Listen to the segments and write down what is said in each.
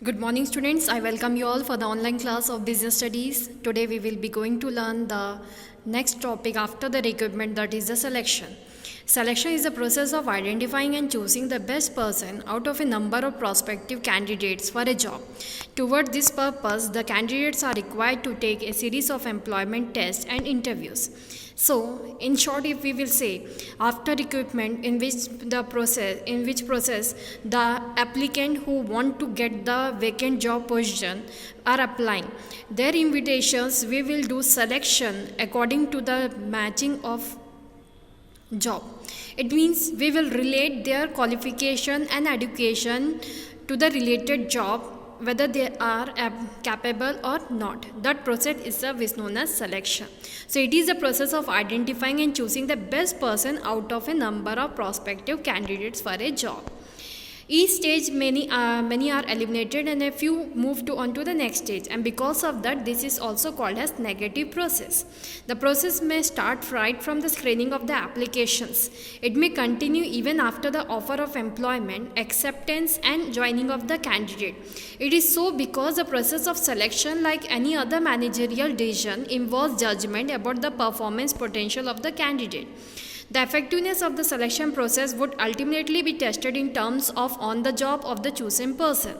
Good morning, students. I welcome you all for the online class of business studies. Today we will be going to learn the next topic after the recruitment, that is the selection. Selection is the process of identifying and choosing the best person out of a number of prospective candidates for a job. Toward this purpose, the candidates are required to take a series of employment tests and interviews. So, in short, if we will say, after recruitment, in which process the applicant who want to get the vacant job position are applying their invitations, we will do selection according to the matching of job. It means we will relate their qualification and education to the related job, whether they are capable or not. That process is known as selection. So it is the process of identifying and choosing the best person out of a number of prospective candidates for a job. Each stage many are eliminated and a few move on to the next stage, and because of that this is also called as negative process. The process may start right from the screening of the applications. It may continue even after the offer of employment, acceptance and joining of the candidate. It is so because the process of selection, like any other managerial decision, involves judgment about the performance potential of the candidate. The effectiveness of the selection process would ultimately be tested in terms of on the job of the chosen person.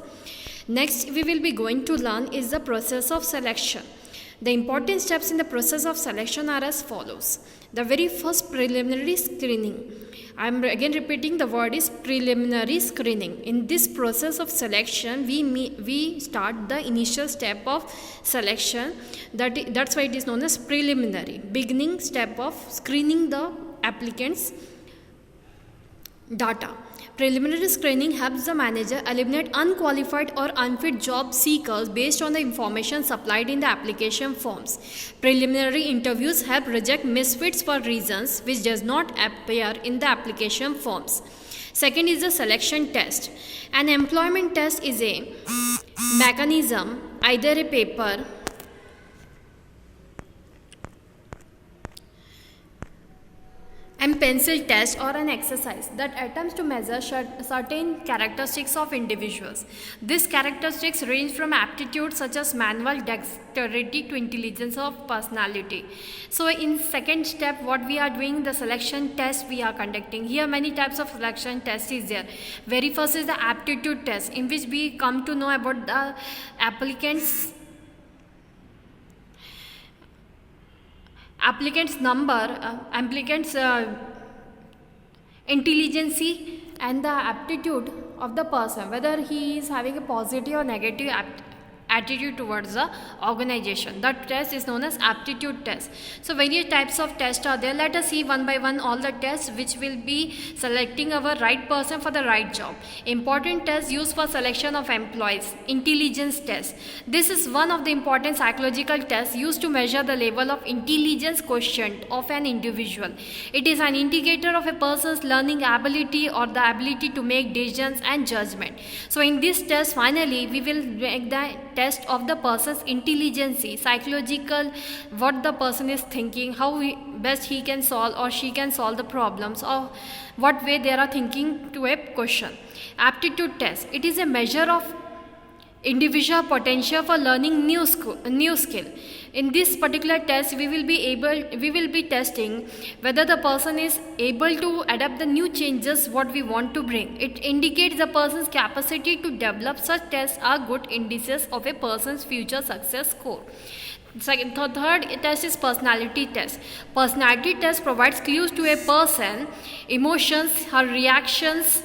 Next, we will be going to learn is the process of selection. The important steps in the process of selection are as follows. The very first, preliminary screening. I am again repeating, the word is preliminary screening. In this process of selection, we start the initial step of selection. That's why it is known as preliminary. Beginning step of screening the applicants' data. Preliminary screening helps the manager eliminate unqualified or unfit job seekers based on the information supplied in the application forms. Preliminary interviews help reject misfits for reasons which does not appear in the application forms. Second is the selection test. An employment test is a mechanism, either a paper and pencil test or an exercise that attempts to measure certain characteristics of individuals. These characteristics range from aptitudes such as manual dexterity to intelligence of personality. So in second step, what we are doing, the selection test we are conducting. Here many types of selection test is there. Very first is the aptitude test, in which we come to know about the applicants intelligence and the aptitude of the person, whether he is having a positive or negative attitude towards the organization. That test is known as aptitude test. So various types of tests are there. Let us see one by one all the tests which will be selecting our right person for the right job. Important tests used for selection of employees. Intelligence test. This is one of the important psychological tests used to measure the level of intelligence quotient of an individual. It is an indicator of a person's learning ability or the ability to make decisions and judgment. So in this test, finally we will make the test of the person's intelligence, psychological, what the person is thinking, how best he can solve or she can solve the problems, or what way they are thinking to a question. Aptitude test. It is a measure of individual potential for learning new skill. In this particular test, we will be testing whether the person is able to adapt the new changes what we want to bring. It indicates the person's capacity to develop. Such tests are good indices of a person's future success score. Third test is personality test. Personality test provides clues to a person, emotions, her reactions,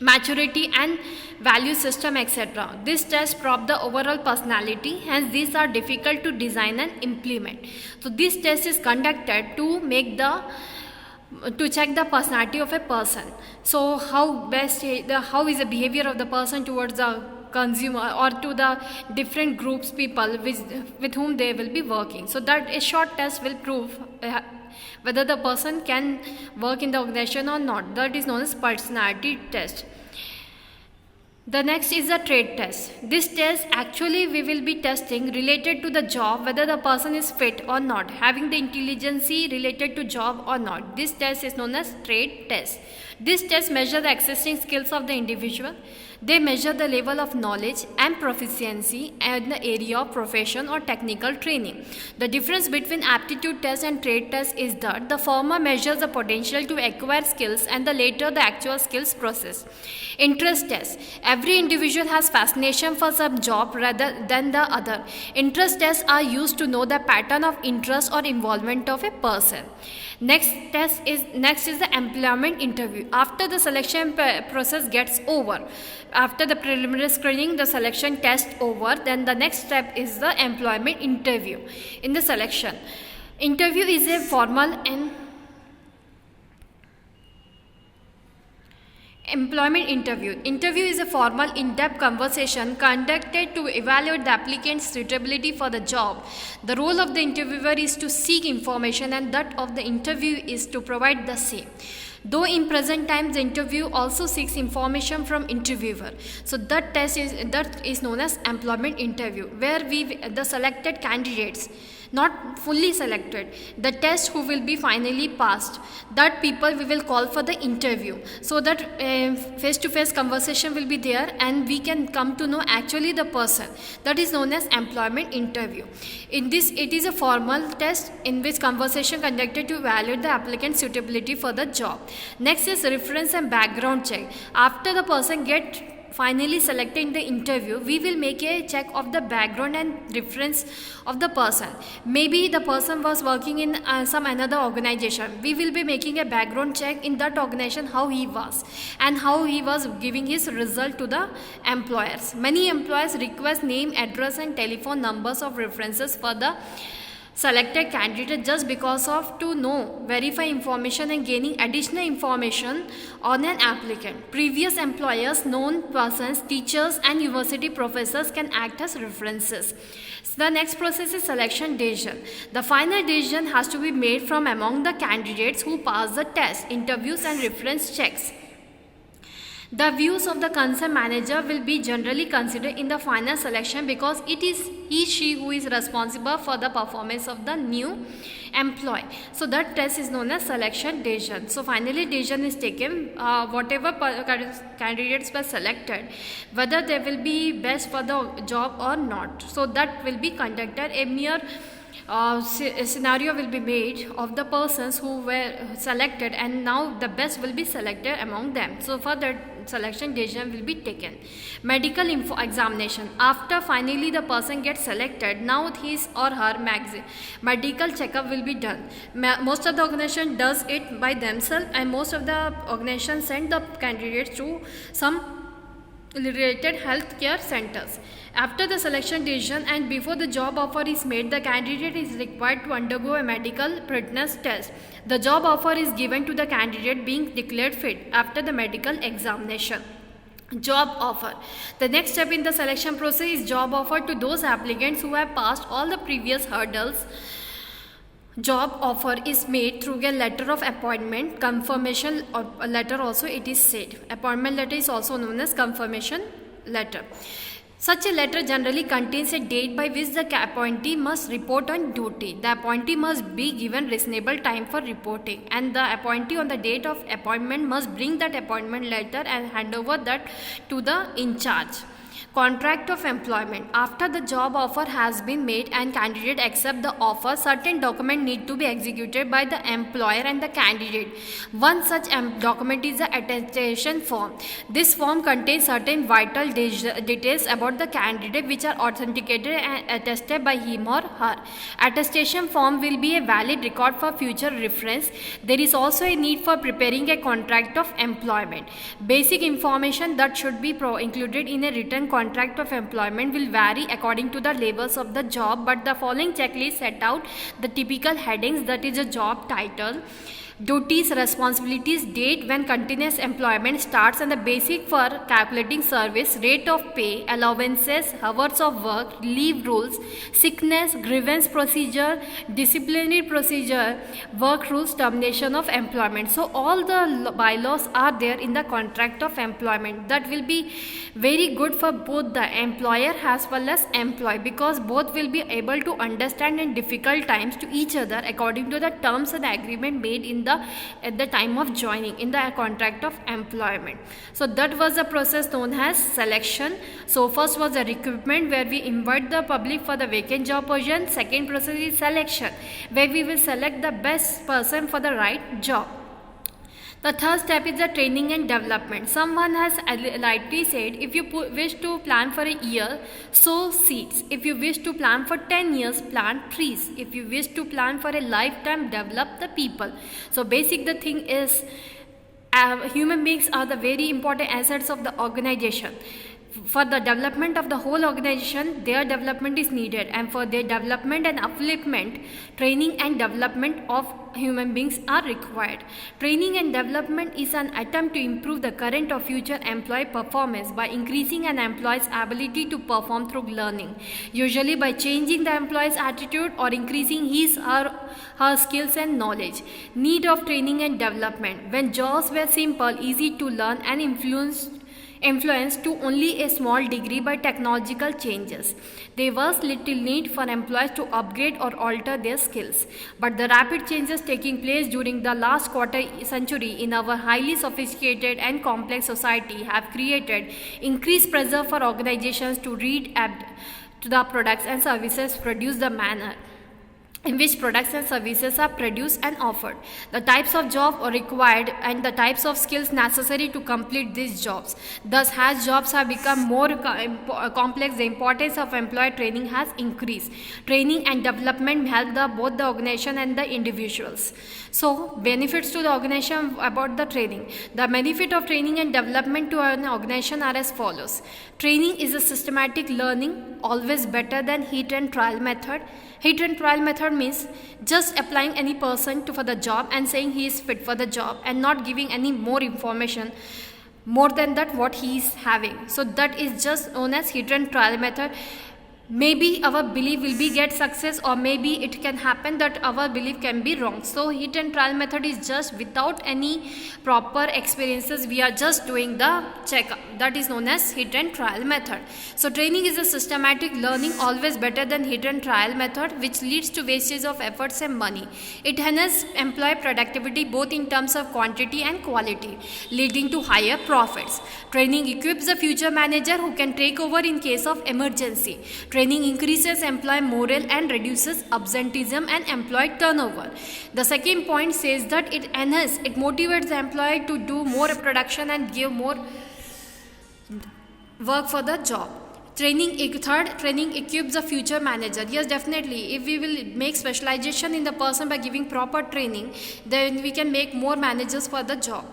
maturity and value system, etc. This test probe the overall personality, hence these are difficult to design and implement. So this test is conducted to check the personality of a person. So how is the behavior of the person towards the consumer or to the different groups people with whom they will be working. So that a short test will prove whether the person can work in the organization or not. That is known as personality test. The next is the trade test. This test actually we will be testing related to the job, whether the person is fit or not, having the intelligence related to job or not. This test is known as trade test. These tests measure the existing skills of the individual. They measure the level of knowledge and proficiency in the area of profession or technical training. The difference between aptitude test and trade test is that the former measures the potential to acquire skills and the latter the actual skills process. Interest test. Every individual has fascination for some job rather than the other. Interest tests are used to know the pattern of interest or involvement of a person. Next is the employment interview. After the selection process gets over, after the preliminary screening, the selection test over, then the next step is the employment interview. In the selection interview is a formal and employment interview. Interview is a formal, in-depth conversation conducted to evaluate the applicant's suitability for the job. The role of the interviewer is to seek information, and that of the interview is to provide the same. Though in present times the interview also seeks information from interviewer. So that is known as employment interview, where the selected candidates, not fully selected, the test who will be finally passed, that people we will call for the interview, so that face-to-face conversation will be there and we can come to know actually the person. That is known as employment interview. In this, it is a formal test in which conversation conducted to evaluate the applicant's suitability for the job. Next is reference and background check. After the person get finally selected in the interview, we will make a check of the background and reference of the person. Maybe the person was working in some another organization. We will be making a background check in that organization, how he was and how he was giving his result to the employers. Many employers request name, address and telephone numbers of references for the selected candidate just because of to know, verify information and gaining additional information on an applicant. Previous employers, known persons, teachers and university professors can act as references. So the next process is selection decision. The final decision has to be made from among the candidates who pass the test, interviews and reference checks. The views of the concerned manager will be generally considered in the final selection because it is she who is responsible for the performance of the new employee. So that test is known as selection decision. So finally decision is taken, whatever candidates were selected, whether they will be best for the job or not. So that will be conducted. A mere scenario will be made of the persons who were selected, and now the best will be selected among them. So for that selection decision will be taken. Medical examination. After finally the person gets selected, now his or her medical checkup will be done. Most of the organization does it by themselves, and most of the organizations send the candidates to some related healthcare centers. After the selection decision and before the job offer is made, the candidate is required to undergo a medical fitness test. The job offer is given to the candidate being declared fit after the medical examination. Job offer. The next step in the selection process is job offer to those applicants who have passed all the previous hurdles. Job offer is made through a letter of appointment, confirmation letter also it is said. Appointment letter is also known as confirmation letter. Such a letter generally contains a date by which the appointee must report on duty. The appointee must be given reasonable time for reporting, and the appointee on the date of appointment must bring that appointment letter and hand over that to the in charge. Contract of employment. After the job offer has been made and candidate accept the offer, certain document need to be executed by the employer and the candidate. One such document is the attestation form. This form contains certain vital details about the candidate which are authenticated and attested by him or her. Attestation form will be a valid record for future reference. There is also a need for preparing a contract of employment. Basic information that should be included in a written contract of employment will vary according to the levels of the job, but the following checklist set out the typical headings, that is a job title, duties, responsibilities, date when continuous employment starts, and the basic for calculating service, rate of pay, allowances, hours of work, leave rules, sickness, grievance procedure, disciplinary procedure, work rules, termination of employment. So all the bylaws are there in the contract of employment. That will be very good for both the employer as well as employee, because both will be able to understand in difficult times to each other according to the terms and agreement made in the at the time of joining in the contract of employment. So that was the process known as selection. So first was the recruitment, where we invite the public for the vacant job position. Second process is selection, where we will select the best person for the right job. The third step is the training and development. Someone has rightly said, if you wish to plan for a year, sow seeds. If you wish to plan for 10 years, plant trees. If you wish to plan for a lifetime, develop the people. So basic the thing is, human beings are the very important assets of the organization. For the development of the whole organization, their development is needed, and for their development and upliftment, training and development of human beings are required. Training and development is an attempt to improve the current or future employee performance by increasing an employee's ability to perform through learning, usually by changing the employee's attitude or increasing his or her skills and knowledge. Need of training and development. When jobs were simple, easy to learn, and influenced to only a small degree by technological changes, there was little need for employees to upgrade or alter their skills. But the rapid changes taking place during the last quarter century in our highly sophisticated and complex society have created increased pressure for organizations to readapt to the products and services produced, the manner in which products and services are produced and offered, the types of jobs are required, and the types of skills necessary to complete these jobs. Thus, as jobs have become more complex, the importance of employee training has increased. Training and development help both the organization and the individuals. So, benefits to the organization about the training. The benefit of training and development to an organization are as follows. Training is a systematic learning, always better than hit and trial method. Hit and trial method means just applying any person for the job and saying he is fit for the job and not giving any more information more than that what he is having. So that is just known as hit and trial method. Maybe our belief will be get success, or maybe it can happen that our belief can be wrong. So hit and trial method is just without any proper experiences, we are just doing the checkup. That is known as hit and trial method. So training is a systematic learning, always better than hit and trial method, which leads to wastage of efforts and money. It enhances employee productivity both in terms of quantity and quality, leading to higher profits. Training equips the future manager who can take over in case of emergency. Training increases employee morale and reduces absenteeism and employee turnover. The second point says that it motivates the employee to do more production and give more work for the job. Training equips the future manager. Yes, definitely. If we will make specialization in the person by giving proper training, then we can make more managers for the job.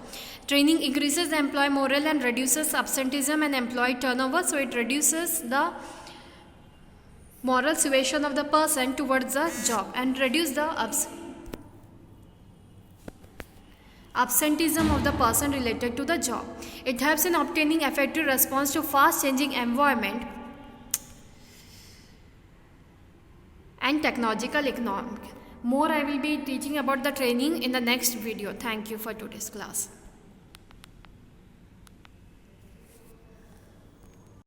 Training increases the employee morale and reduces absenteeism and employee turnover. So it reduces the moral suasion of the person towards the job and reduce the absenteeism of the person related to the job. It helps in obtaining effective response to fast changing environment and technological economic. More I will be teaching about the training in the next video. Thank you for today's class.